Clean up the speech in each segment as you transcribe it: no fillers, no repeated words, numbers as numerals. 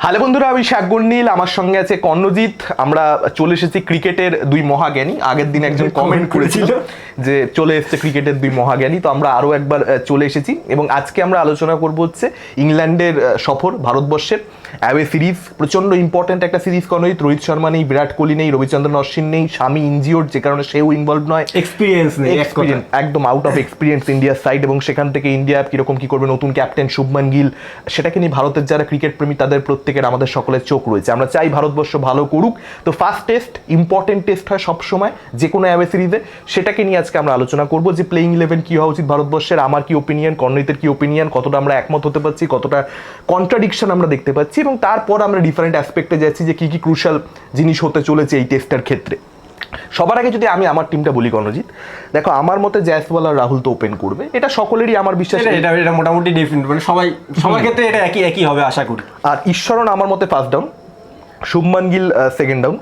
Hello বন্ধুরা, আমি শাকগুন্নিল, আমার সঙ্গে আছে কর্ণজিৎ। আমরা চলে এসেছি ক্রিকেটের দুই মহাজ্ঞানী। আগের দিন একজন কমেন্ট করেছিল যে চলে এসেছে ক্রিকেটের দুই মহাজ্ঞানী, তো আমরা আরও একবার চলে এসেছি এবং আজকে আমরা আলোচনা করব হচ্ছে ইংল্যান্ডের সফর, ভারতবর্ষের অ্যাওয়ে সিরিজ। প্রচণ্ড ইম্পর্ট্যান্ট একটা সিরিজ। কর্ণজিৎ, রোহিত শর্মা নেই, বিরাট কোহলি নেই, রবিচন্দ্রন অশ্বিন নেই, স্বামী ইনজিওর, যে কারণে সেও ইনভলভ নয়, এক্সপিরিয়েন্স নেই, একদম আউট অফ এক্সপিরিয়েন্স ইন্ডিয়ার সাইড। এবং সেখান থেকে ইন্ডিয়া কিরকম কি করবে, নতুন ক্যাপ্টেন শুভমান গিল, সেটাকে নিয়ে ভারতের যারা ক্রিকেট প্রেমী তাদের প্রত্যেকের, আমাদের সকলের চোখ রয়েছে। আমরা চাই ভারতবর্ষ ভালো করুক। তো ফার্স্ট টেস্ট ইম্পর্টেন্ট টেস্ট হয় সবসময় যে কোনো অ্যাওয়ে সিরিজে, সেটাকে নিয়ে আজকে আমরা আলোচনা করবো যে প্লেইং 11 কী হওয়া উচিত ভারতবর্ষের। আমার কি ওপিনিয়ন, কর্ণজিতের কি ওপিনিয়ন, কতটা আমরা একমত হতে পারছি, কতটা কন্ট্রাডিকশন আমরা দেখতে পাচ্ছি, এবং তারপর আমরা ডিফারেন্ট অ্যাসপেক্টে যাচ্ছি যে কী কী ক্রুশাল জিনিস হতে চলেছে এই টেস্টের ক্ষেত্রে। সবার আগে যদি আমি আমার টিমটা বলি কর্ণজিৎ, দেখো আমার মতে জয়সওয়াল আর রাহুল তো ওপেন করবে, এটা সকলেরই আমার বিশ্বাস। এটা মোটামুটি ডেফিনিট, মানে সবার ক্ষেত্রে এটা একই হবে আশা করি। আর ঈশ্বরন আমার মতে first down, Shubman Gill second down,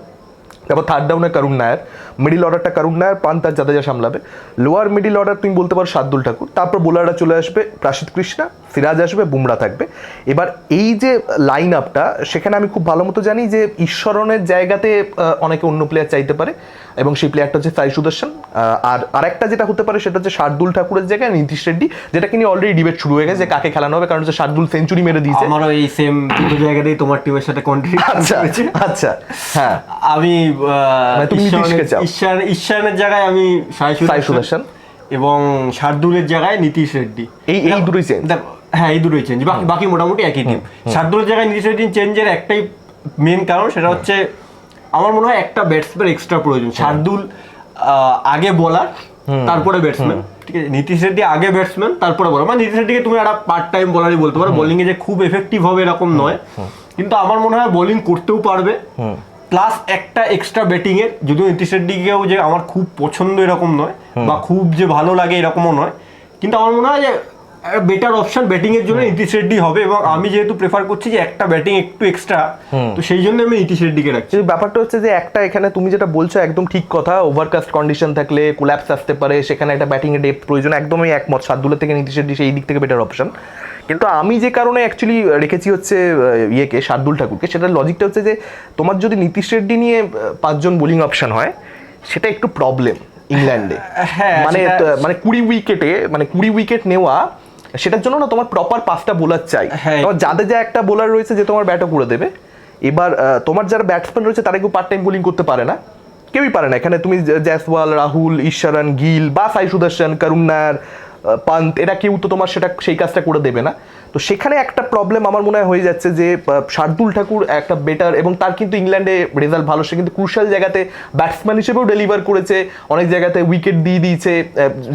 তারপর থার্ড ডাউনে করুণ নায়ার, মিডিল অর্ডারটা করুণ নায়ার, পান্ত আর জাদেজা সামলাবে। লোয়ার মিডিল অর্ডার তুমি বলতে পারো শার্দুল ঠাকুর, তারপর বোলাররা চলে আসবে প্রাসিদ কৃষ্ণা, সিরাজ আসবে, বুমরা থাকবে। এবার এই যে লাইন আপটা, সেখানে আমি খুব ভালো মতো জানি যে ঈশ্বরনের জায়গাতে অনেকে অন্য প্লেয়ার চাইতে পারে, এবং সেই প্লেয়ারটা হচ্ছে সাই সুদর্শন। আর আরেকটা যেটা হতে পারে সেটা হচ্ছে শার্দুল ঠাকুরের জায়গায় নীতিশ রেড্ডি, যেটাকে নিয়ে অলরেডি ডিবেট শুরু হয়ে গেছে যে কাকে খেলানো হবে, কারণ হচ্ছে শার্দুল সেঞ্চুরি মেরে দিয়েছে। আমারও এই সেম দুটো জায়গাতেই তোমার টিমের সাথে কন্ট্রিবিউট। আচ্ছা, হ্যাঁ, আমি ঈশ্বরের জায়গায় আমি সাই সুদর্শন এবং শার্দুলের জায়গায় নীতিশ রেড্ডি। এই দুটোই চেঞ্জ। হ্যাঁ, এই দুটোই চেঞ্জ, বাকি মোটামুটি একই টিম। শার্দুলের জায়গায় নীতিশ রেড্ডি চেঞ্জের একটাই মেন কারণ, সেটা হচ্ছে আমার মনে হয় একটা ব্যাটসম্যান এক্সট্রা প্রয়োজন। শার্দুল আগে বোলার, তারপরে ব্যাটসম্যান, ঠিক আছে। নীতিশ রেড্ডি আগে ব্যাটসম্যান, তারপরে বোলার। মানে নীতিশ রেড্ডিকে তুমি একটা পার্ট টাইম বোলারই বলতে পারো। বোলিংয়ে যে খুব এফেক্টিভ হবে এরকম নয়, কিন্তু আমার মনে হয় বোলিং করতেও পারবে, প্লাস একটা এক্সট্রা ব্যাটিং এর। যদিও নীতিশ রেড্ডিকেও যে আমার খুব পছন্দ এরকম নয়, বা খুব যে ভালো লাগে এরকমও নয়, কিন্তু আমার মনে হয় যে বেটার অপশন ব্যাটিং এর জন্য নীতিশ রেড্ডি হবে। এবং আমি যেহেতু প্রেফার করছি যে একটা ব্যাটিং একটু এক্সট্রা, তো সেই জন্য আমি নীতিশ রেড্ডিকে রাখছি। ব্যাপারটা হচ্ছে যে একটা, এখানে তুমি যেটা বলছো একদম ঠিক কথা, ওভারকাস্ট কন্ডিশন থাকলে কোল্যাপস আসতে পারে, সেখানে একটা ব্যাটিং এর ডেপথ প্রয়োজন, একদমই একমত। শার্দুলের থেকে নীতিশ রেড্ডি সেই দিক থেকে বেটার অপশন। কিন্তু আমি যে কারণে অ্যাকচুয়ালি রেখেছি হচ্ছে ইয়েকে, শার্দুল ঠাকুরকে, সেটার লজিকটা হচ্ছে যে তোমার যদি নীতিশ রেড্ডি নিয়ে 5 জন বোলিং অপশন হয়, সেটা একটু প্রবলেম ইংল্যান্ডে। মানে 20 উইকেট নেওয়া, সেটার জন্য না তোমার প্রপার 5টা বোলার চাই। তোমার যাদের যা একটা বোলার রয়েছে যে তোমার ব্যাটও করে দেবে। এবার তোমার যারা ব্যাটসম্যান রয়েছে তারা কেউ পার্ট টাইম বোলিং করতে পারে না, কেউই পারে না। এখানে তুমি জয়সওয়াল, রাহুল, ঈশ্বরন, গিল বা সাই সুদর্শন, করুণ নায়ার, পান্ত, এরা কেউ তো তোমার সেই কাজটা করে দেবে না। তো সেখানে একটা প্রবলেম আমার মনে হয় হয়ে যাচ্ছে যে শার্দুল ঠাকুর একটা বেটার, এবং তার কিন্তু ইংল্যান্ডে রেজাল্ট ভালো, সে কিন্তু ক্রুশাল জায়গাতে ব্যাটসম্যান হিসেবেও ডেলিভার করেছে, অনেক জায়গাতে উইকেট দিয়ে দিয়েছে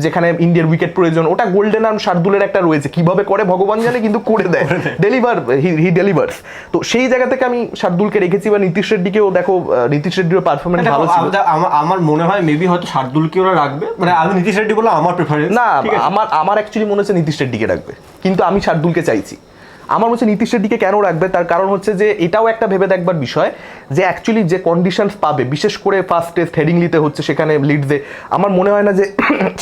যেখানে ইন্ডিয়ার উইকেট প্রয়োজন। ওটা গোল্ডেন আর্ম শার্দুলের একটা রয়েছে, কিভাবে করে ভগবান জানে, কিন্তু করে দেয়, ডেলিভার, হি ডেলিভার্স। তো সেই জায়গা থেকে আমি শার্দুলকে রেখেছি। বা নীতিশ রেড্ডিকেও দেখো, নীতিশ রেড্ডির পারফরমেন্স ভালো ছিল। আমার মনে হয় মেবি হয়তো শার্দুলকে ওরা রাখবে, মানে আমি নীতিশ রেড্ডি বলে আমার প্রেফারেন্স না, আমার অ্যাকচুয়ালি মনে হচ্ছে নীতিশ রেড্ডিকে রাখবে, কিন্তু আমি শার্দুলকে চাইছি। আমার হচ্ছে নীতিশ রেড্ডিকে কেন রাখবে, তার কারণ হচ্ছে যে এটাও একটা ভেবে দেখবার বিষয় যে অ্যাকচুয়ালি যে কন্ডিশনস পাবে, বিশেষ করে ফার্স্ট টেস্ট হেডিংলিতে হচ্ছে, সেখানে লিডসে আমার মনে হয় না যে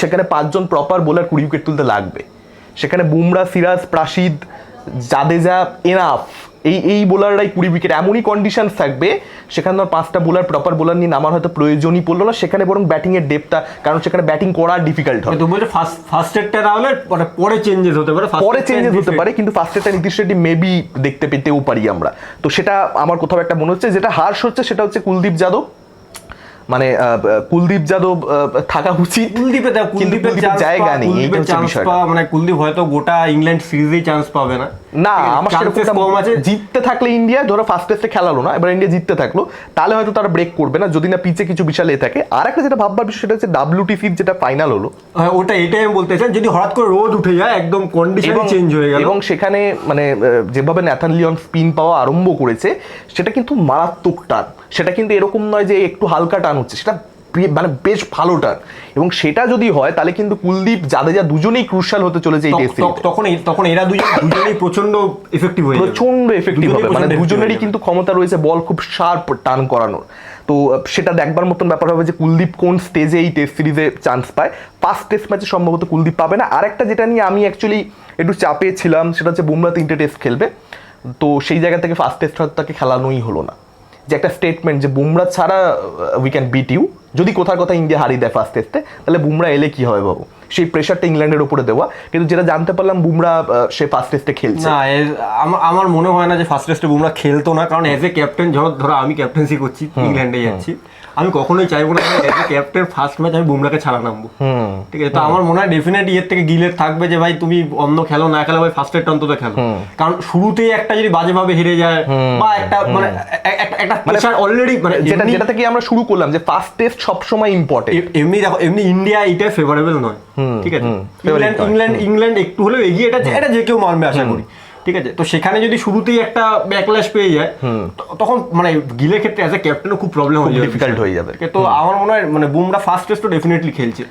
সেখানে 5 জন প্রপার বোলার 20 উইকেট তুলতে লাগবে। সেখানে বুমরা, সিরাজ, প্রাসিদ, জাদেজা এনাফ, এই বোলাররাই 20 উইকেট। এমনই কন্ডিশনস থাকবে সেখানে ধর 5টা বোলার, প্রপার বোলার নিয়ে নামার হয়তো প্রয়োজনই পড়লো না সেখানে, বরং ব্যাটিং এর ডেপথটা, কারণ সেখানে ব্যাটিং করা ডিফিকাল্ট হয়। তুমি বলছো ফার্স্ট সেটটা না হলে পরে চেঞ্জেস হতে পারে, কিন্তু ফার্স্ট সেটটা নীতিশ রেড্ডি মেবি দেখতে পেতেও পারি আমরা। তো সেটা আমার কোথাও একটা মনে হচ্ছে। যেটা হার্শ হচ্ছে সেটা হচ্ছে কুলদীপ যাদব, মানে কুলদীপ যাদব থাকা উচিত। কুলদীপের জায়গা নেই, এইটা হচ্ছে বিষয়টা। মানে কুলদীপ হয়তো গোটা ইংল্যান্ড সিরিজেই চান্স পাবে না। না, আমার সেরকম কম আছে। জিততে থাকলে ইন্ডিয়া, ধরো ফার্স্ট টেস্টে খেলালো না, এবার ইন্ডিয়া জিততে থাকলো, তাহলে হয়তো তারা ব্রেক করবে না, যদি না পিচে কিছু বিশাল থাকে। আর একটা যেটা ভাববার বিষয় সেটা হচ্ছে WTCর যেটা ফাইনাল হলো, এটাই আমি বলতে চাই, যদি হঠাৎ করে রোদ উঠে যায়, একদম কন্ডিশন চেঞ্জ হয়ে গেল, এবং সেখানে মানে যেভাবে ন্যাথান লিওন স্পিন পাওয়া আরম্ভ করেছে, সেটা কিন্তু মারাত্মক টান। সেটা কিন্তু এরকম নয় যে একটু হালকা টান হচ্ছে, সেটা মানে বেশ ভালো টান। এবং সেটা যদি হয় তাহলে কিন্তু কুলদীপ, জাদেজা দুজনেই ক্রুশাল হতে চলেছে এই টেস্টে। তখন এরা দুজনেই প্রচন্ড এফেক্টিভ হবে, মানে দুজনেরই কিন্তু ক্ষমতা রয়েছে বল খুব শার্প টান করানোর। তো সেটা দেখবার মতন ব্যাপার হবে যে কুলদীপ কোন স্টেজে এই টেস্ট সিরিজে চান্স পায়। ফার্স্ট টেস্ট ম্যাচে সম্ভবত কুলদীপ পাবে না। আরেকটা যেটা নিয়ে আমি অ্যাকচুয়ালি একটু চাপে ছিলাম, সেটা হচ্ছে বুমরা 3টে টেস্ট খেলবে, তো সেই জায়গা থেকে ফার্স্ট টেস্ট হয়তো তাকে খেলানোই হলো না, যে একটা স্টেটমেন্ট যে বুমরা ছাড়া উই ক্যান বিট ইউ, যদি কোথার কথা ইন্ডিয়া হারিয়ে দেয় ফার্স্ট টেস্টে তাহলে বুমরা এলে কি হবে বাবু, সেই প্রেশারটা ইংল্যান্ডের উপরে দেওয়া। কিন্তু যেটা জানতে পারলাম বুমরা সে ফার্স্ট টেস্টে খেলছে না। আমার মনে হয় না যে ফার্স্ট টেস্টে বুমরা খেলতো না, কারণ এজ এ ক্যাপ্টেন ধরো আমি ক্যাপ্টেন্সি করছি, ইংল্যান্ডে যাচ্ছি, আমি কখনোই চাইবো না as a captain first match আমি বুমরাকে ছাড়া নামবো, ঠিক আছে। তো আমার মনে হয় ডেফিনেট এর থেকে গিলের থাকবে যে ভাই তুমি অন্য খেলো না খেলো, ভাই ফার্স্ট টেস্ট অন্তত খেলো, কারণ শুরুতেই একটা যদি বাজেভাবে হেরে যায় বা একটা মানে একটা প্রেশার অলরেডি, মানে যেটা থেকে আমরা শুরু করলাম যে ফার্স্ট টেস্ট সবসময় ইম্পর্টেন্ট। এমনি দেখো, এমনি ইন্ডিয়া এটা ফেভারেবল নয়, ঠিক আছে। ইংল্যান্ড একটু হলেও এগিয়ে, এটা যে কেউ মানবে আশা করি, ঠিক আছে। তো সেখানে যদি শুরুতেই একটা ব্যাকল্যাশ পেয়ে যায় তখন মানে গিলের ক্ষেত্রে অ্যাজ এ ক্যাপ্টেনও খুব প্রবলেম হয়ে যাবে, ডিফিকাল্ট হয়ে যাবে। তো আমার মনে হয় মানে বুমরা ফার্স্ট টেস্টও ডেফিনেটলি খেলছে,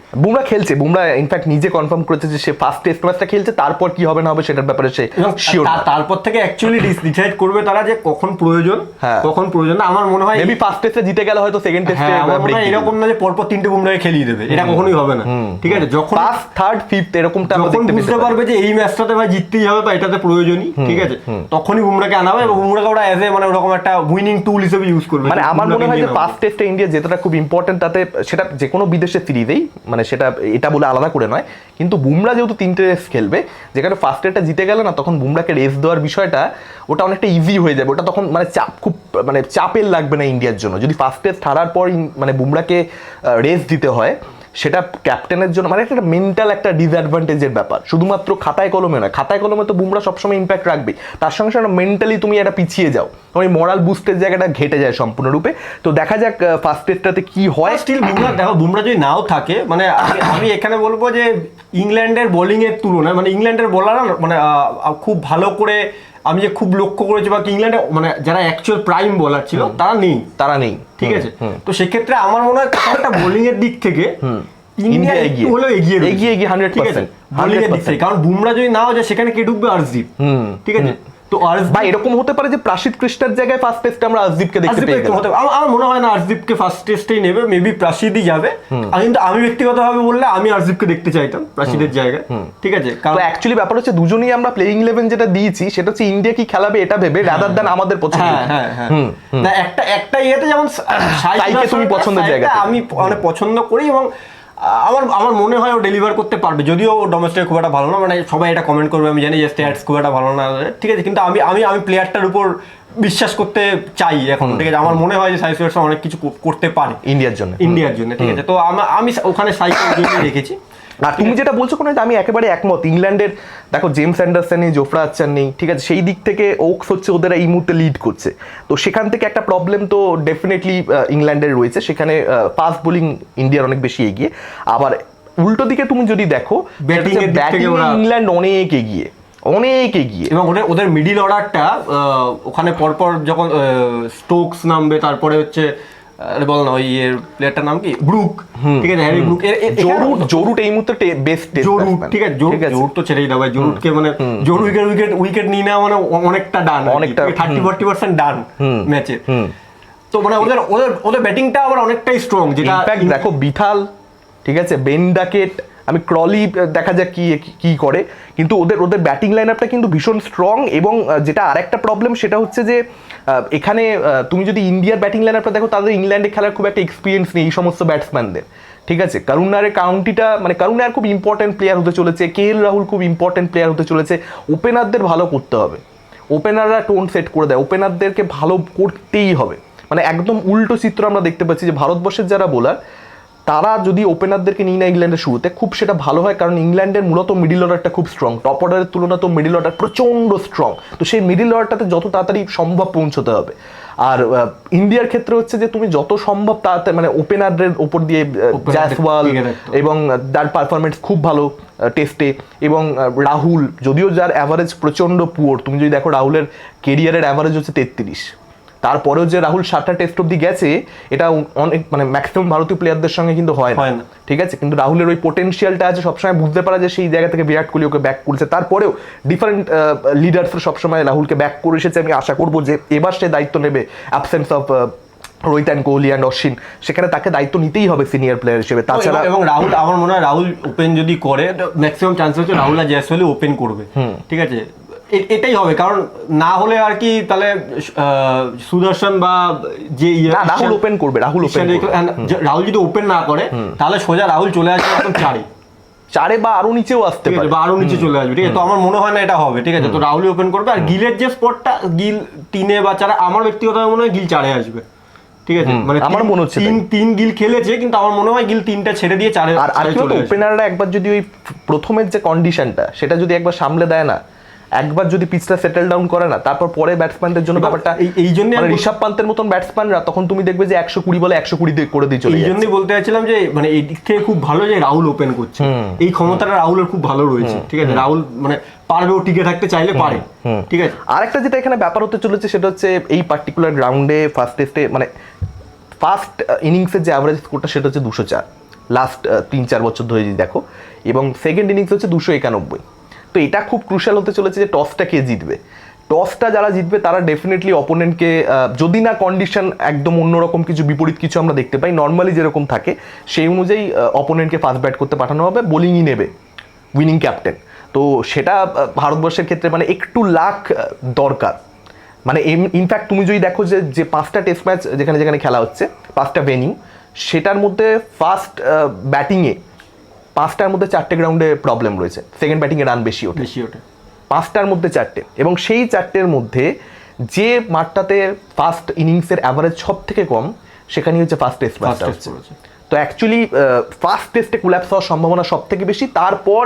বুমরা ইনফ্যাক্ট নিজে কনফার্ম করেছে যে সে ফার্স্ট টেস্ট ম্যাচটা খেলছে, তারপর কি হবে না হবে সেটার ব্যাপারে সে শিওর। তারপর থেকে অ্যাকচুয়ালি ডিসাইড করবে তারা যে কখন প্রয়োজন না। আমার মনে হয় মেবি ফার্স্ট টেস্টে জিতে গেলে হয়তো সেকেন্ড টেস্টে এরকম না যে পরপর 3টে বুমরাকে খেলিয়ে দেবে, এটা কখনোই হবে না, ঠিক আছে। যখন ফার্স্ট থার্ড ফিফথ এরকমটা আমরা দেখতে বুঝতে পারবে যে এই ম্যাচটাতে ভাই জিততেই হবে বা এটাতে প্রয়োজনই, ঠিক আছে, তখনই বুমরাকে আনা হবে এবং বুমরাকে ওরা এজ এ মানে ওরকম একটা উইনিং টুল হিসেবে ইউজ করবে। মানে আমার মনে হয় যে ফার্স্ট টেস্টে ইন্ডিয়া জেতাটা খুব ইম্পর্টেন্ট, তাতে সেটা যে কোনো বিদেশের সিরিজেই, মানে সেটা এটা বলে আলাদা করে নয়, কিন্তু বুমরা যেহেতু 3টে রেস খেলবে, যেখানে ফার্স্ট টেস্টটা জিতে গেলে না তখন বুমরাকে রেস দেওয়ার বিষয়টা ওটা অনেকটা ইজি হয়ে যাবে, ওটা তখন মানে চাপ খুব মানে চাপের লাগবে না ইন্ডিয়ার জন্য। যদি ফার্স্ট টেস্ট হারার পর মানে বুমরাকে রেস দিতে হয়, সেটা ক্যাপ্টেনের জন্য মানে একটা মেন্টাল একটা ডিসঅ্যাডভান্টেজের ব্যাপার, শুধুমাত্র খাতায় কলমে নয়। খাতায় কলমে তো বুমরা সবসময় ইম্প্যাক্ট রাখবে, তার সঙ্গে সঙ্গে মেন্টালি তুমি একটা পিছিয়ে যাও, ওই মরাল বুস্টের জায়গাটা ঘেটে যায় সম্পূর্ণরূপে। তো দেখা যাক ফার্স্ট টেস্টটাতে কি হয়। স্টিল বুমরা, দেখো বুমরা যদি নাও থাকে, মানে আমি এখানে বলবো যে ইংল্যান্ডের বোলিং এর তুলনায় মানে ইংল্যান্ডের বোলাররা মানে খুব ভালো করে আমি যে খুব লক্ষ্য করেছি বা ইংল্যান্ডে মানে যারা অ্যাকচুয়াল প্রাইম বোলার ছিল তারা নেই, ঠিক আছে। তো সেক্ষেত্রে আমার মনে হয় একটা বোলিং এর দিক থেকে ইন্ডিয়া একটু হলেও এগিয়ে 100%, বোলিং এর দিক থেকে, কারণ বুমরা যদি নাও যায় সেখানে কে ঢুকবে? আরশদীপ, ঠিক আছে। তো বা এরকম হতে পারে যে প্রাসিদ কৃষ্ণের জায়গায় ফার্স্ট টেস্টে আমরা আরশদীপকে দেখতে পেয়ে গেলাম। আমার মনে হয় না আরশদীপকে ফার্স্ট টেস্টেই নেবে, মেবি প্রাসিদই যাবে। কিন্তু আমি ব্যক্তিগতভাবে বললে আমি আরশদীপকে দেখতে চাইতাম প্রাসিদের জায়গায়, ঠিক আছে। কারণ অ্যাকচুয়ালি ব্যাপার হচ্ছে দুজনেই আমরা প্লেইং 11 যেটা দিয়েছি সেটা হচ্ছে ইন্ডিয়া কি খেলাবে এটা ভেবে, রাদার দ্যান আমাদের পছন্দ। না একটা ইয়েতে যেমন সাইকে তুমি পছন্দের জায়গা আমি মানে পছন্দ করি এবং আমার মনে হয় ও ডেলিভার করতে পারবে, যদিও ও ডোমেস্টিক খুব একটা ভালো না, মানে সবাই এটা কমেন্ট করবে আমি জানি যে স্ট্যাটস খুব একটা ভালো না, ঠিক আছে। কিন্তু আমি প্লেয়ারটার উপর বিশ্বাস করতে চাই এখন, ঠিক আছে। আমার মনে হয় যে সাই সুদর্শন অনেক কিছু করতে পারে ইন্ডিয়ার জন্য, ঠিক আছে। তো আমি ওখানে সাইকে রেখেছি। আর তুমি যেটা বলছো কোনো, আমি একেবারে একমত। ইংল্যান্ডের দেখো জেমস অ্যান্ডারসন নেই, জোফরা আর্চার নেই, ঠিক আছে, সেই দিক থেকে ওকস হচ্ছে ওদের এই মুহূর্তে লিড করছে। তো সেখান থেকে একটা প্রবলেম তো ডেফিনেটলি ইংল্যান্ডের রয়েছে, সেখানে ফাস্ট বোলিং ইন্ডিয়ার অনেক বেশি এগিয়ে। আবার উল্টো দিকে তুমি যদি দেখো ব্যাটিং ইংল্যান্ড অনেক এগিয়ে এবং ওদের মিডিল অর্ডারটা ওখানে পরপর যখন স্টোকস নামবে, তারপরে হচ্ছে বল না ওই প্লেয়ারটার নাম কি, ব্রুক, ঠিক আছে, হ্যারি ব্রুক, জরুট এই মুহূর্তে বেস্ট জরুট, ঠিক আছে। জরুট তো ছেড়েই দাও ভাই, জরুটকে মানে উইকেট নিয়ে নেওয়া মানে অনেকটা ডান, অনেকটা 30-40% ডান ম্যাচে। তো মানে ওদের ব্যাটিংটা আবার অনেকটাই স্ট্রং, যেটা দেখো বিথাল, ঠিক আছে, বেন ডাকেট, আমি ক্রলি দেখা যাক কি করে, কিন্তু ওদের ব্যাটিং লাইন আপটা কিন্তু ভীষণ স্ট্রং। এবং যেটা আরেকটা প্রবলেম সেটা হচ্ছে যে এখানে তুমি যদি ইন্ডিয়ার ব্যাটিং লাইন আপটা দেখো, তাদের ইংল্যান্ডে খেলার খুব একটা এক্সপিরিয়েন্স নেই এই সমস্ত ব্যাটসম্যানদের, ঠিক আছে। কারুনারের কাউন্টিটা মানে কারুনার খুব ইম্পর্টেন্ট প্লেয়ার হতে চলেছে, KL রাহুল খুব ইম্পর্টেন্ট প্লেয়ার হতে চলেছে। ওপেনারদের ভালো করতে হবে, ওপেনাররা টোন সেট করে দেয়, ওপেনারদেরকে ভালো করতেই হবে। মানে একদম উল্টো চিত্র আমরা দেখতে পাচ্ছি যে ভারতবর্ষের যারা বোলার তারা যদি ওপেনারদেরকে নিয়ে নেয় ইংল্যান্ডের শুরুতে, খুব সেটা ভালো হয়, কারণ ইংল্যান্ডের মূলত মিডিল অর্ডারটা খুব স্ট্রং, টপ অর্ডারের তুলনায় তো মিডিল অর্ডার প্রচণ্ড স্ট্রং। তো সেই মিডিল অর্ডারটাতে যত তাড়াতাড়ি সম্ভব পৌঁছতে হবে। আর ইন্ডিয়ার ক্ষেত্রে হচ্ছে যে তুমি যত সম্ভব তাড়াতাড়ি মানে ওপেনারদের ওপর দিয়ে জয়সওয়াল এবং তার পারফরমেন্স খুব ভালো টেস্টে, এবং রাহুল যদিও যার অ্যাভারেজ প্রচণ্ড পুয়ার, তুমি যদি দেখো রাহুলের কেরিয়ারের অ্যাভারেজ হচ্ছে 33, তারপরেও যে রাহুল 7টা টেস্ট অব্দি গেছে, এটা অনেক মানে ম্যাক্সিমাম ভারতীয় প্লেয়ারদের সঙ্গে কিন্তু হয় না, ঠিক আছে। কিন্তু রাহুলের ওই পোটেনশিয়ালটা আছে, সবসময় বুঝতে পারা যে সেই জায়গা থেকে বিরাট কোহলি ওকে ব্যাক করেছে, তারপরেও ডিফারেন্ট লিডার্সরা সবসময় রাহুলকে ব্যাক করে এসেছে। আমি আশা করবো যে এবার সে দায়িত্ব নেবে, absence of Rohit and Kohli and Ashwin, সেখানে তাকে দায়িত্ব নিতেই হবে সিনিয়র প্লেয়ার হিসেবে। তাছাড়া এবং রাহুল, আমার মনে হয় রাহুল ওপেন যদি করে ম্যাক্সিমাম চান্স হচ্ছে রাহুল আর জয়সওয়ালই ওপেন করবে, ঠিক আছে। এটাই হবে, কারণ না হলে আর কি তাহলে সুদর্শন বা যে রাহুল ওপেন করবে, রাহুল যদি ওপেন না করে তাহলে সোজা রাহুল চলে আসবে একদম চারে বা আরো নিচেও আসতে পারে, বা আরো নিচে চলে আসবে, ঠিক আছে। তো আমার মনে হয় না এটা হবে, ঠিক আছে। তো রাহুলই ওপেন করবে, আর গিলের যে স্পটটা, গিল 3-এ বা 4-এ, আমার ব্যক্তিগত মনে হয় গিল 4-এ আসবে, ঠিক আছে। মানে আমার মনে হচ্ছে তিন গিল খেলেছে, কিন্তু আমার মনে হয় গিল 3টা ছেড়ে দিয়ে 4-এ চলে আসবে। ওপেনাররা একবার যদি ওই প্রথমের যে কন্ডিশনটা সেটা যদি একবার সামলে দেয় না, একবার যদি পিচটা সেটেল ডাউন করে না, তারপর পরে ব্যাটসম্যানদের জন্য ব্যাপারটা এই জন্য ঋষভ পান্তের মতন ব্যাটসম্যানরা তখন তুমি দেখবে যে 120 বলে 120 করে দিয়ে চলে যাচ্ছে। এই জন্যই বলতে চাইছিলাম যে মানে এই দিক থেকে খুব ভালো যে রাহুল ওপেন করছে, এই ক্ষমতাটা রাহুলের খুব ভালো রয়েছে, ঠিক আছে। রাহুল মানে পারবে, ও টিকে থাকতে চাইলে পারে, ঠিক আছে। আরেকটা যেটা এখানে ব্যাপার হতে চলেছে সেটা হচ্ছে এই পার্টিকুলার গ্রাউন্ডে ফার্স্ট টেস্টে মানে ফার্স্ট ইনিংসের যে অ্যাভারেজ স্কোরটা সেটা হচ্ছে 204 লাস্ট 3-4 বছর ধরে যদি দেখো, এবং সেকেন্ড ইনিংস হচ্ছে 291। তো এটা খুব ক্রুশাল হতে চলেছে যে টসটা কে জিতবে। টসটা যারা জিতবে তারা ডেফিনেটলি অপোনেন্টকে, যদি না কন্ডিশন একদম অন্যরকম কিছু বিপরীত কিছু আমরা দেখতে পাই, নর্মালি যেরকম থাকে সেই অনুযায়ী অপোনেন্টকে ফার্স্ট ব্যাট করতে পাঠানো হবে, বোলিংই নেবে উইনিং ক্যাপ্টেন। তো সেটা ভারতবর্ষের ক্ষেত্রে মানে একটু লাক দরকার। মানে ইনফ্যাক্ট তুমি যদি দেখো যে 5টা টেস্ট ম্যাচ যেখানে যেখানে খেলা হচ্ছে, 5টা ভেনিউ, সেটার মধ্যে ফার্স্ট ব্যাটিংয়ে 5টার মধ্যে 4টে গ্রাউন্ডে প্রবলেম রয়েছে, সেকেন্ড ব্যাটিংয়ে রান বেশি ওঠে 5টার মধ্যে 4টে, এবং সেই 4টের মধ্যে যে মাঠটাতে ফার্স্ট ইনিংসের অ্যাভারেজ সব থেকে কম সেখানেই হচ্ছে ফার্স্ট টেস্ট ম্যাচটা হচ্ছে। তো অ্যাকচুয়ালি ফার্স্ট টেস্টে কোল্যাপস হওয়ার সম্ভাবনা সব থেকে বেশি, তারপর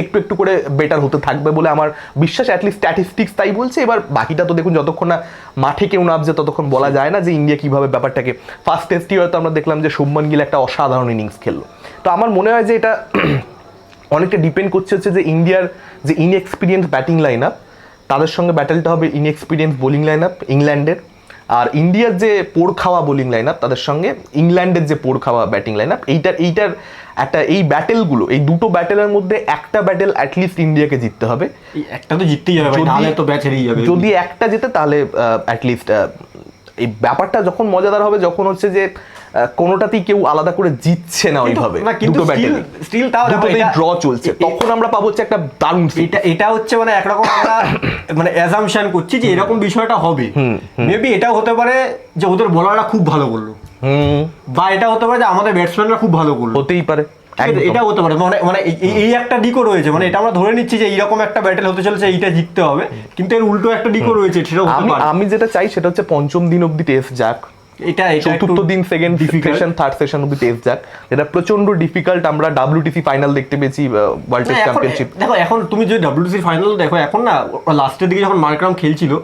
একটু একটু করে বেটার হতে থাকবে বলে আমার বিশ্বাস, অ্যাটলিস্ট স্ট্যাটিস্টিক্স তাই বলছে। এবার বাকিটা তো দেখুন, যতক্ষণ না মাঠে কেউ নামছে ততক্ষণ বলা যায় না যে ইন্ডিয়া কীভাবে ব্যাপারটাকে। ফার্স্ট টেস্টই হয়তো আমরা দেখলাম যে শুভমান গিল একটা অসাধারণ ইনিংস খেললো। তো আমার মনে হয় যে এটা অনেকটা ডিপেন্ড করছে হচ্ছে যে ইন্ডিয়ার যে ইনএক্সপিরিয়েন্স ব্যাটিং লাইন আপ, তাদের সঙ্গে ব্যাটেলটা হবে ইনএক্সপিরিয়েন্স বোলিং লাইন আপ ইংল্যান্ডের, আর ইন্ডিয়ার যে পোড় খাওয়া বোলিং লাইন আপ তাদের সঙ্গে ইংল্যান্ডের যে পোড় খাওয়া ব্যাটিং লাইন আপ। এইটার একটা এই ব্যাটেলগুলো, এই দুটো ব্যাটেলের মধ্যে একটা ব্যাটেল অ্যাটলিস্ট ইন্ডিয়াকে জিততে হবে। একটা তো জিততেই হবে, তো ব্যাচ হেরেই যাবে। যদি একটা জেতে তাহলে অ্যাটলিস্ট এই ব্যাপারটা যখন মজাদার হবে, যখন হচ্ছে যে কোনোটাতেই কেউ আলাদা করে জিতছে না ওইভাবে, দুটো ব্যাটেল স্টিল তাও ড্র চলছে, তখন আমরা পাবো হচ্ছে একটা দারুণ। এটা হচ্ছে মানে একরকম আমরা মানে অ্যাজাম্পশন করছি যে এরকম বিষয়টা হবে। মেবি এটাও হতে পারে যে ওদের বোলাররা খুব ভালো করলো, বা এটা হতে পারে যে আমাদের ব্যাটসম্যানরা খুব ভালো করলো, হতেই পারে। এটা হতে পারে, মানে এই একটা দিকও রয়েছে, মানে এটা আমরা ধরে নিচ্ছি যে এইরকম একটা ব্যাটেল হতে চলেছে, এইটা জিততে হবে, কিন্তু এর উল্টো একটা দিকও রয়েছে, সেটা আমি যেটা চাই সেটা হচ্ছে পঞ্চম দিন অব্দি টেস্ট যাক, এটা চতুর্থ দিন সেকেন্ড সেশন থার্ড সেশন অব্দি টেস্ট যাক, এটা প্রচন্ড ডিফিকাল্ট। আমরা WTC ফাইনাল দেখতে পেয়েছি, ওয়ার্ল্ড টেস্ট চ্যাম্পিয়নশিপ। দেখো এখন তুমি যদি WTC ফাইনাল দেখো, এখন না লাস্টের দিকে যখন মার্করাম খেলছিল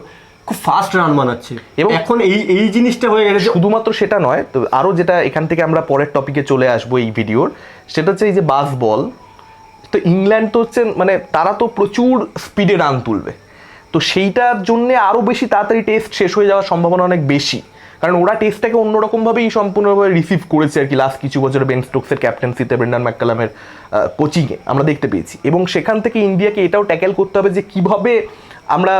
খুব ফাস্ট রান বানাচ্ছে, এবং এখন এই জিনিসটা হয়ে গেছে। শুধুমাত্র সেটা নয়, তো আরও যেটা এখান থেকে আমরা পরের টপিকে চলে আসবো এই ভিডিওর, সেটা হচ্ছে এই যে বাস বল। তো ইংল্যান্ড তো হচ্ছে মানে তারা তো প্রচুর স্পিডে রান তুলবে, তো সেইটার জন্য আরও বেশি তাড়াতাড়ি টেস্ট শেষ হয়ে যাওয়ার সম্ভাবনা অনেক বেশি, কারণ ওরা টেস্টটাকে অন্যরকমভাবেই সম্পূর্ণভাবে রিসিভ করেছে আর কি। লাস্ট কিছু বছরে বেন স্টোকসের ক্যাপ্টেন্সিতে, ব্রেন্ডন ম্যাককালামের কোচিংয়ে আমরা দেখতে পেয়েছি, এবং সেখান থেকে ইন্ডিয়াকে এটাও ট্যাকেল করতে হবে যে কীভাবে আমরা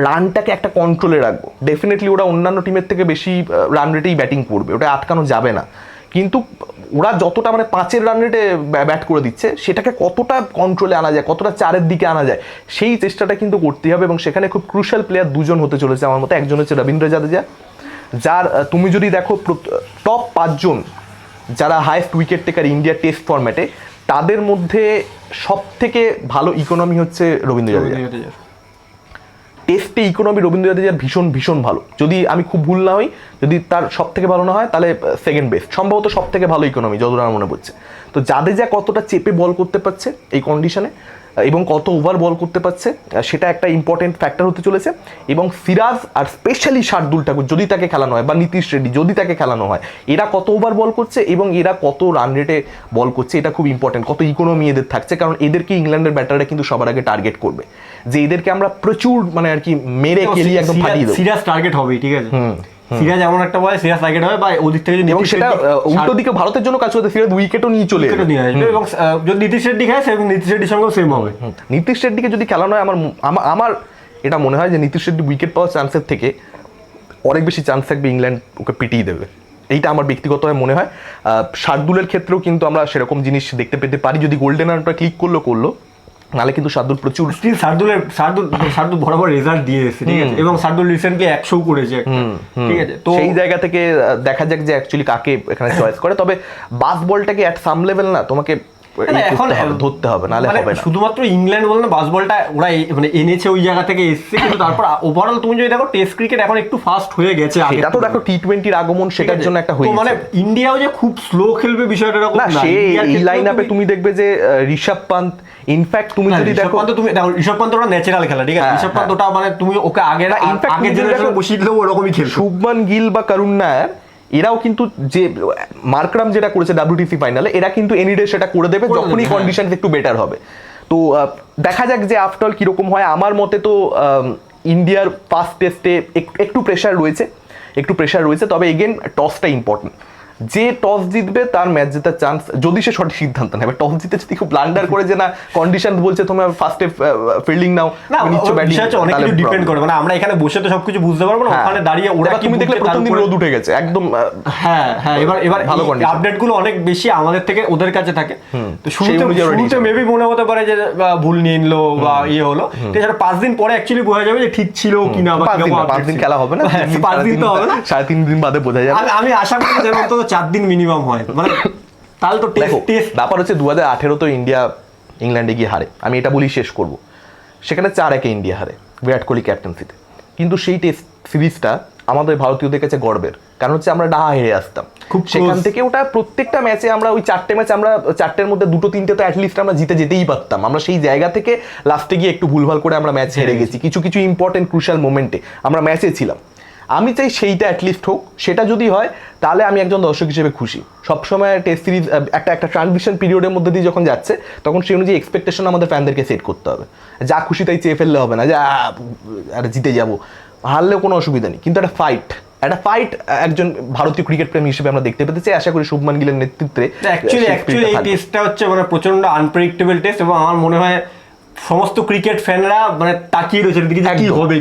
রানটাকে একটা কন্ট্রোলে রাখবো। ডেফিনেটলি ওরা অন্যান্য টিমের থেকে বেশি রান রেটেই ব্যাটিং করবে, ওটা আটকানো যাবে না, কিন্তু ওরা যতটা মানে 5-এর রান রেটে ব্যাট করে দিচ্ছে, সেটাকে কতটা কন্ট্রোলে আনা যায়, কতটা 4-এর দিকে আনা যায়, সেই চেষ্টাটা কিন্তু করতেই হবে। এবং সেখানে খুব ক্রুশাল প্লেয়ার দুজন হতে চলেছে আমার মতে। একজন হচ্ছে রবীন্দ্র জাদেজা, যার তুমি যদি দেখো টপ 5 জন যারা হাইয়েস্ট উইকেট টেকার ইন্ডিয়ার টেস্ট ফরম্যাটে, তাদের মধ্যে সব থেকে ভালো ইকোনমি হচ্ছে রবীন্দ্র জাদেজা। টেস্টে ইকোনমি রবীন্দ্র জাদেজার ভীষণ ভীষণ ভালো, যদি আমি খুব ভুল না হই, যদি তার সব থেকে ভালো না হয় তাহলে সেকেন্ড বেস্ট, সম্ভবত সব থেকে ভালো ইকোনমি যতটা আমার মনে পড়ছে। তো জাদেজা কতটা চেপে বল করতে পারছে এই কন্ডিশনে, এবং কত ওভার বল করতে পারছে, সেটা একটা ইম্পর্টেন্ট ফ্যাক্টর হতে চলেছে। এবং সিরাজ আর স্পেশালি শার্দুল ঠাকুর যদি তাকে খেলানো হয়, বা নীতিশ রেড্ডি যদি তাকে খেলানো হয়, এরা কত ওভার বল করছে এবং এরা কত রান রেটে বল করছে, এটা খুব ইম্পর্টেন্ট। কত ইকোনমি এদের থাকছে, কারণ এদেরকে ইংল্যান্ডের ব্যাটাররা কিন্তু সবার আগে টার্গেট করবে, যে এদেরকে আমরা প্রচুর মানে আর কি মেরে কেলি একদম ফাটিয়ে দেবো। সিরাজ টার্গেট হবে, ঠিক আছে। সিরাজ এমন একটা বলে সিরাজ টার্গেট হবে, বা ওদিক থেকে যদি, এবং সেটা উল্টো দিকে ভারতের জন্য কাজ করতে সিরাজ উইকেটও নিয়ে চলে আসবে, এবং যদি নীতিশ রেড্ডি খেলে সেরকম নীতিশ রেড্ডির সঙ্গেও সেম হবে। নীতিশ রেড্ডিকে যদি খেলানো হয়, আমার এটা মনে হয় যে নীতিশ রেড্ডি উইকেট পাওয়ার চান্সের থেকে অনেক বেশি চান্স থাকবে ইংল্যান্ড ওকে পিটিয়ে দেবে, এইটা আমার ব্যক্তিগতভাবে মনে হয়। শার্দুলের ক্ষেত্রেও কিন্তু আমরা সেরকম জিনিস দেখতে পেতে পারি, যদি গোল্ডেন রানটা ক্লিক করলো, নাহলে কিন্তু শার্দুল প্রচুর স্টিল শার্দুল বরাবর রেজাল্ট দিয়ে এসেছে, ঠিক আছে, এবং শার্দুল রিসেন্টলি 100 করেছে একটা, ঠিক আছে। তো সেই জায়গা থেকে দেখা যাক যে অ্যাকচুয়ালি কাকে এখানে চয়েস করে। তবে বাস বলটাকে অ্যাট সাম লেভেল না তোমাকে এখন ধরতে হবে, নাহলে হবে না। শুধুমাত্র ইংল্যান্ড বলে না, বাসবলটা ওরা মানে এনেছে ওই জায়গা থেকে এসছে, কিন্তু তারপর ওভারঅল তুমি যদি দেখো টেস্ট ক্রিকেট এখন একটু ফাস্ট হয়ে গেছে। এটা তো দেখো টি20-র আগমন, সেটার জন্য একটা হয়েছে। মানে ইন্ডিয়াও যে খুব স্লো খেলবে বিষয়টা এরকম না, সে এই লাইনআপে তুমি দেখবে যে ঋষভ পান্ত, ইনফ্যাক্ট তুমি যদি দেখো তুমি দেখো ঋষভ পান্ত ওটা ন্যাচারাল খেলা, ঠিক আছে, ঋষভ পান্ত ওটা মানে তুমি ওকে আগের জেনারেশনে বসিয়ে দিলেও ওরকমই খেলবে। শুভমান গিল বা করুণ নায়ার এরাও কিন্তু, যে মার্করাম যেটা করেছে WTC ফাইনালে, এরা কিন্তু এনিডে সেটা করে দেবে যখনই কন্ডিশন একটু বেটার হবে। তো দেখা যাক যে আফটার কিরকম হয়। আমার মতে তো ইন্ডিয়ার ফার্স্ট টেস্টে একটু প্রেশার রয়েছে, তবে এগেন টসটা ইম্পর্টেন্ট। যে টস জিতবে তার ম্যাচ জেতার চান্স, যদি সে সঠিক সিদ্ধান্ত নেবে। টস জিতে যদি খুব ব্লান্ডার করে যে না কন্ডিশন বলছে তোমার ফার্স্টে ফিল্ডিং নাও, অনেক কিছু ডিপেন্ড করে, মানে আমরা এখানে বসে তো সবকিছু বুঝতে পারবো না, ওখানে দাঁড়িয়ে ওরা তুমি দেখলে প্রথম দিন রোদ উঠে গেছে একদম। হ্যাঁ, এবার ভালো আপডেট গুলো অনেক বেশি আমাদের থেকে ওদের কাছে থাকে। তো শুরুতে মেবি মনে হতে পারে যে ভুল নিয়ে নিলো বা ইয়ে হলো, ঠিক আছে, 5 দিন পরে অ্যাকচুয়ালি বোঝা যাবে যে ঠিক ছিল কিনা। 5 দিন খেলা হবে না, 5 দিন তো হবে না, 3.5 দিন বাদে বোঝা যাবে। আমি আশা করি যে অন্তত 4 দিন মিনিমাম হয়, মানে তাহলে তো টেস্ট। ব্যাপার হচ্ছে 2018 তো ইন্ডিয়া ইংল্যান্ডে গিয়ে হারে, আমি এটা বলি শেষ করব। সেখানে 4-1 ইন্ডিয়া হারে বিরাট কোহলি ক্যাপ্টেন্সিতে। কিন্তু সেই টেস্ট সিরিজটা আমাদের ভারতীয়দের কাছে গর্বের, কারণ হচ্ছে আমরা ডাহা হেরে আসতাম সেখান থেকে। ওটা প্রত্যেকটা ম্যাচে আমরা ওই 4টে ম্যাচ আমরা 4টের মধ্যে 2-3টে তো অ্যাটলিস্ট আমরা জিতে যেতেই পারতাম। আমরা সেই জায়গা থেকে লাস্টে গিয়ে একটু ভুলভাল করে আমরা ম্যাচ হেরে গেছি। কিছু ইম্পর্টেন্ট ক্রুশাল মোমেন্টে আমরা ম্যাচে ছিলাম। আমি চাই সেইটা অ্যাটলিস্ট হোক। সেটা যদি হয় তাহলে আমি একজন দর্শক হিসেবে খুশি। সবসময় টেস্ট সিরিজ একটা ট্রানজিশন পিরিয়ডের মধ্যে দিয়ে যখন যাচ্ছে, তখন সেই অনুযায়ী এক্সপেকটেশন আমাদের ফ্যানদেরকে সেট করতে হবে। যা খুশি তাই চেয়ে ফেললে হবে না যে আরে জিতে যাবো, হারলেও কোনো অসুবিধা নেই, কিন্তু একটা ফাইট একজন ভারতীয় ক্রিকেট প্রেমী হিসেবে আমরা দেখতে পেতে চাই। আশা করি শুভমান গিলের নেতৃত্বে। অ্যাকচুয়ালি এই টেস্টটা হচ্ছে মানে প্রচন্ড আনপ্রেডিক্টেবল টেস্ট, এবং আমার মনে হয় সমস্ত ক্রিকেট ফ্যানরা মানে তাকিয়ে রয়েছে কি হবে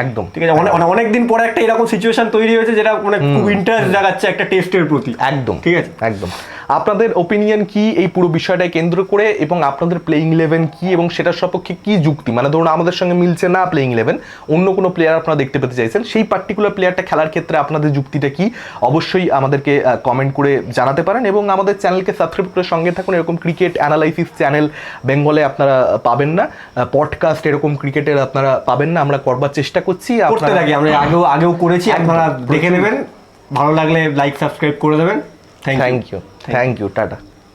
একদম, ঠিক আছে। অনেকদিন পরে একটা এরকম সিচুয়েশন তৈরি হয়েছে যেটা মানে খুব ইন্টারেস্ট জাগাচ্ছে একটা টেস্টের প্রতি। একদম, ঠিক আছে, একদম। আপনাদের ওপিনিয়ন কি এই পুরো বিষয়টাকে কেন্দ্র করে, এবং আপনাদের প্লেইং 11 কি, এবং সেটার সপক্ষে কি যুক্তি? মানে ধরুন আমাদের সঙ্গে মিলছে না প্লেইং 11, অন্য কোনো প্লেয়ার আপনারা দেখতে পেতে চাইছেন, সেই পার্টিকুলার প্লেয়ারটা খেলার ক্ষেত্রে আপনাদের যুক্তিটা কি, অবশ্যই আমাদেরকে কমেন্ট করে জানাতে পারেন। এবং আমাদের চ্যানেলকে সাবস্ক্রাইব করে সঙ্গে থাকুন। এরকম ক্রিকেট অ্যানালাইসিস চ্যানেল বেঙ্গলে আপনারা পাবেন না, পডকাস্ট এরকম ক্রিকেটের আপনারা পাবেন না। আমরা করবার চেষ্টা করছি, করতে থাকি, আমরা আগেও করেছি, আপনারা দেখে নেবেন। ভালো লাগলে লাইক সাবস্ক্রাইব করে দেবেন। Thank you, tata.